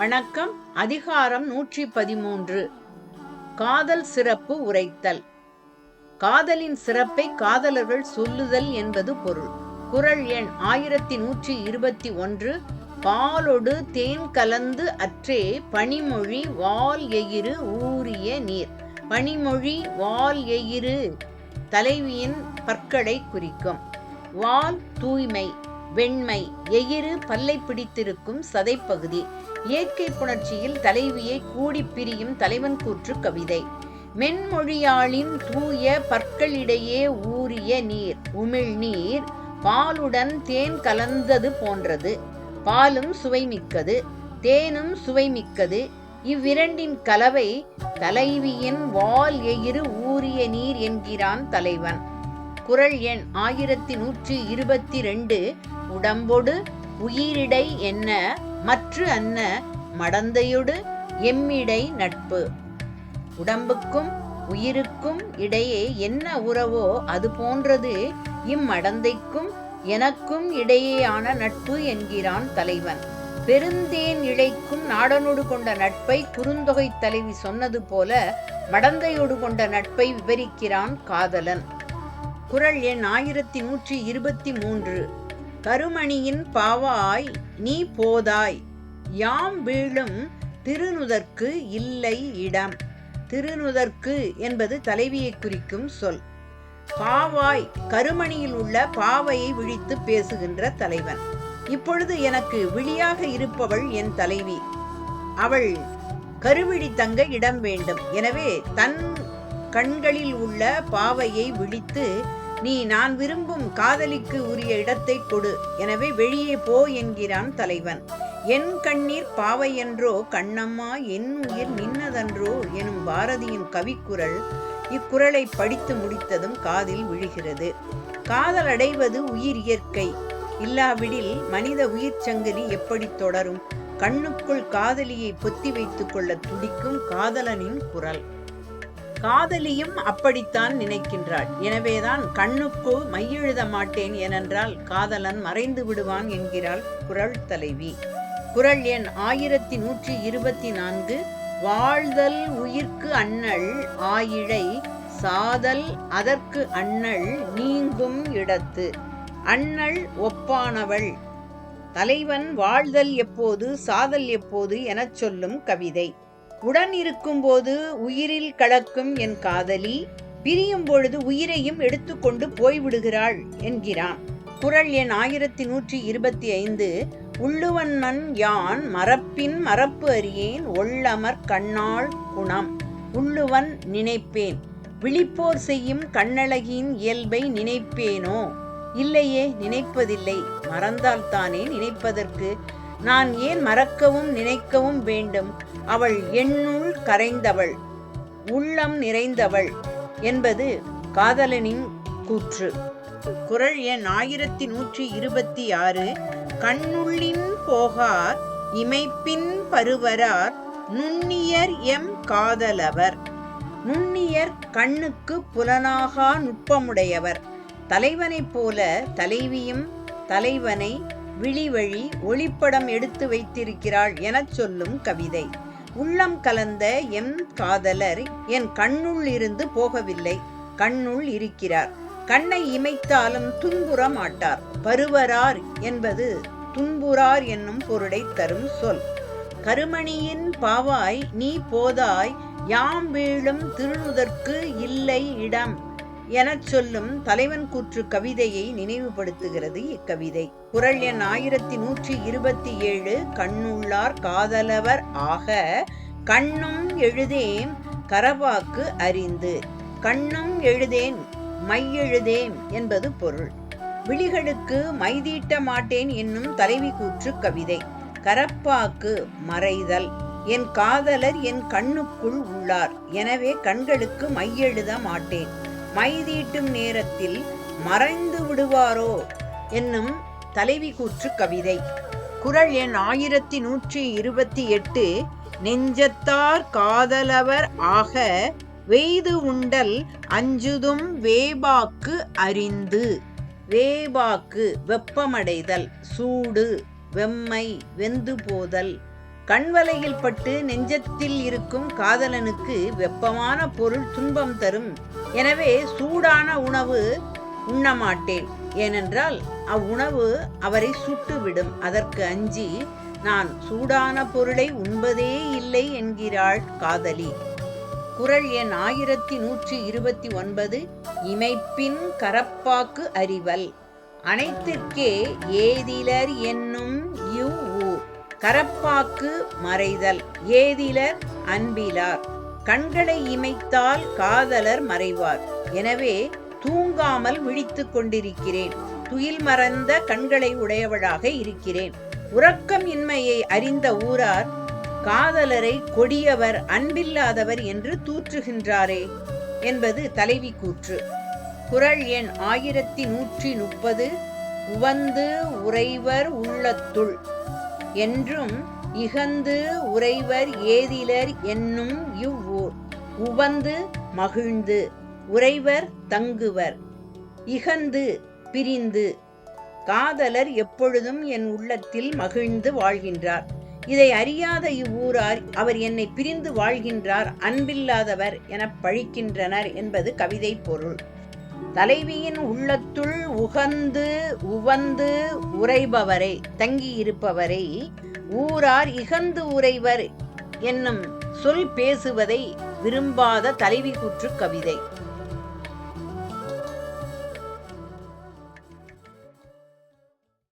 வணக்கம். அதிகாரம் 113. காதல் சிறப்பு உரைத்தல். காதலின் சிறப்பை காதலர்கள் சொல்லுதல் என்பது பொருள். குறள் எண் 1121. பாலொடு தேன் கலந்து அற்றே பனிமொழி வால் எயிறு ஊறிய நீர். பனிமொழி வால் எயிறு தலைவியின் பற்களை குறிக்கும். வால் தூய்மை, வெண்மை, எயிறு பல்லை பிடித்திருக்கும் சதைப்பகுதி. இயற்கை புணர்ச்சியில் தலைவியை கூடி பிரியும் தலைவன் கூற்று கவிதை. மென்மொழியாளின் தூய பற்களிடையே ஊறிய நீர், உமிழ்நீர் பாலுடன் தேன் கலந்தது போன்றது. பாலும் சுவைமிக்கது, தேனும் சுவைமிக்கது. இவ்விரண்டின் கலவை தலைவியின் வால் எயிறு ஊறிய நீர் என்கிறான் தலைவன். குறள் எண் 1122. உடம்பொடு உயிரிடை என்ன மற்று அன்ன மடந்தையொடு எம்மிடை நட்பு. உடம்புக்கும் உயிருக்கும் இடையே என்ன உறவோ அது போன்றது இம்மடந்தைக்கும் எனக்கும் இடையேயான நட்பு என்கிறான் தலைவன். பெருந்தேன் இழைக்கும் நாடனோடு கொண்ட நட்பை குறுந்தொகை தலைவி சொன்னது போல மடந்தையோடு கொண்ட நட்பை விவரிக்கிறான் காதலன். குறள் எண் 1123. கருமணியின் பாவாய் நீ போதாய் யாம் வீழும் திருநுதற்கு இல்லை இடம். திருநுதற்கு என்பது தலைவியை குறிக்கும் சொல். பாவாய் கருமணியில் உள்ள பாவையை விழித்து பேசுகின்ற தலைவன். இப்பொழுது எனக்கு விழியாக இருப்பவள் என் தலைவி. அவள் கருவிழி தங்க இடம் வேண்டும். எனவே தன் கண்களில் உள்ள பாவையை விழித்து, நீ நான் விரும்பும் காதலிக்கு உரிய இடத்தை கொடு, எனவே வெளியே போ என்கிறான் தலைவன். என் கண்ணீர் பாவை என்றோ கண்ணம்மா என் உயிர் நின்னதன்றோ எனும் பாரதியின் கவிக்குறள் இக்குறளை படித்து முடித்ததும் காதில் விழுகிறது. காதல் அடைவது உயிர் இயற்கை. இல்லாவிடில் மனித உயிர் சங்கிலி எப்படி தொடரும்? கண்ணுக்குள் காதலியை பொத்தி வைத்துக் கொள்ள துடிக்கும் காதலனின் குரல். காதலியும் அப்படித்தான் நினைக்கின்றாள். எனவேதான் கண்ணுக்கு மையெழுத மாட்டேன், ஏனென்றால் காதலன் மறைந்து விடுவான் என்கிறாள் குறள் தலைவி. குறள் எண் 1124. வாழ்தல் உயிர்க்கு அண்ணல் ஆயிழை சாதல் அதற்கு அண்ணல் நீங்கும் இடத்து. அண்ணல் ஒப்பானவள். தலைவன் வாழ்தல் எப்போது சாதல் எப்போது எனச் சொல்லும் கவிதை. உடன் இருக்கும்போது உயிரில் கலக்கும் என் காதலி பிரியும் பொழுது உயிரையும் எடுத்துக்கொண்டு போய்விடுகிறாள் என்கிறான். குறள் எண் 1125. உள்ளுவன்மன் யான் மறப்பின் மறப்பு அறியேன் ஒள்ளமர் கண்ணாள் குணம். உள்ளுவன் நினைப்பேன், விழிப்போர் செய்யும் கண்ணழகியின் இயல்பை நினைப்பேனோ? இல்லையே, நினைப்பதில்லை. மறந்தால்தானே நினைப்பதற்கு. நான் ஏன் மறக்கவும் நினைக்கவும் வேண்டும்? அவள் எண்ணுள் கரைந்தவள், உள்ளம் நிறைந்தவள் என்பது காதலனின் கூற்று. குறள் எண் 1126. கண்ணுள்ளின் போகார் இமைப்பின் பருவரார் நுண்ணியர் எம் காதலவர். நுண்ணியர் கண்ணுக்கு புலனாகா நுட்பமுடையவர். தலைவனைப் போல தலைவியும் தலைவனை விழிவழி ஒளிப்படம் எடுத்து வைத்திருக்கிறாள் எனச் சொல்லும் கவிதை. உள்ளம் கலந்த எம் காதலர் என் கண்ணுள் இருந்து போகவில்லை, கண்ணுள் இருக்கிறார். கண்ணை இமைத்தாலும் துன்புற மாட்டார். பருவரார் என்பது துன்புறார் என்னும் பொருளை தரும் சொல். கருமணியின் பாவாய் நீ போதாய் யாம் வீழும் திருநுதற்கு இல்லை இடம் எனச் சொல்லும் தலைவன் கூற்று கவிதையை நினைவுபடுத்துகிறது இக்கவிதை. குறள் எண் 1127. கண்ணுள்ளார் காதலவர் ஆக கண்ணும் எழுதேம் கரவாக்கு அறிந்து. கண்ணும் எழுதேன் மையெழுதேம் என்பது பொருள். விழிகளுக்கு மைதீட்ட மாட்டேன் என்னும் தலைவி கூற்று கவிதை. கரப்பாக்கு மறைதல். என் காதலர் என் கண்ணுக்குள் உள்ளார், எனவே கண்களுக்கு மையெழுத மாட்டேன். மைதீட்டும் நேரத்தில் மறைந்து விடுவாரோ என்னும் தலைவி கூற்று கவிதை. குறள் எண் 1128. நெஞ்சத்தார் காதலவர் ஆக வெய்து உண்டல் அஞ்சுதும் வேபாக்கு அறிந்து. வேபாக்கு வெப்பமடைதல், சூடு, வெம்மை, வெந்து போதல், கண்வலையில் பட்டு நெஞ்சத்தில் இருக்கும் காதலனுக்கு வெப்பமான பொருள் துன்பம் தரும். எனவே சூடான உணவு உண்ணமாட்டேன். ஏனென்றால் அவ்வுணவு அவரை சுட்டுவிடும். அதற்கு அஞ்சி நான் சூடான பொருளை உண்பதே இல்லை என்கிறாள் காதலி. குறள் எண் 1129. இமைப்பின் கரப்பாக்கு அறிவல். அனைத்திற்கே ஏதிலர் என்னும் இவ்வூர். கரப்பாக்கு மறைதல். ஏதிலர் அன்பிலார். கண்களை இமைத்தால் காதலர் மறைவார். எனவே தூங்காமல் விழித்துக் கொண்டிருக்கிறேன். துயில் மறந்த கண்களை உடையவளாக இருக்கிறேன். உறக்கம் இன்மையை அறிந்த ஊரார் காதலரை கொடியவர், அன்பில்லாதவர் என்று தூற்றுகின்றாரே என்பது தலைவி கூற்று. குறள் எண் 1130. உவந்து உறைவர் உள்ளத்துள் என்றும் இகந்து உறைவர் ஏதிலர் என்னும் இவ்வூர். உவந்து மகிழ்ந்து, உறைவர் தங்குவர், இகந்து பிரிந்து. காதலர் எப்பொழுதும் என் உள்ளத்தில் மகிழ்ந்து வாழ்கின்றார். இதை அறியாத இவ்வூரார் அவர் என்னை பிரிந்து வாழ்கின்றார், அன்பில்லாதவர் எனப் பழிக்கின்றனர் என்பது கவிதை பொருள். தலைவியின் உள்ளத்துள் உகந்து உவந்து உறைபவரை, தங்கியிருப்பவரை ஊரார் இகந்து உறைவர் என்னும் சொல் பேசுவதை விரும்பாத தலைவி கூற்று கவிதை.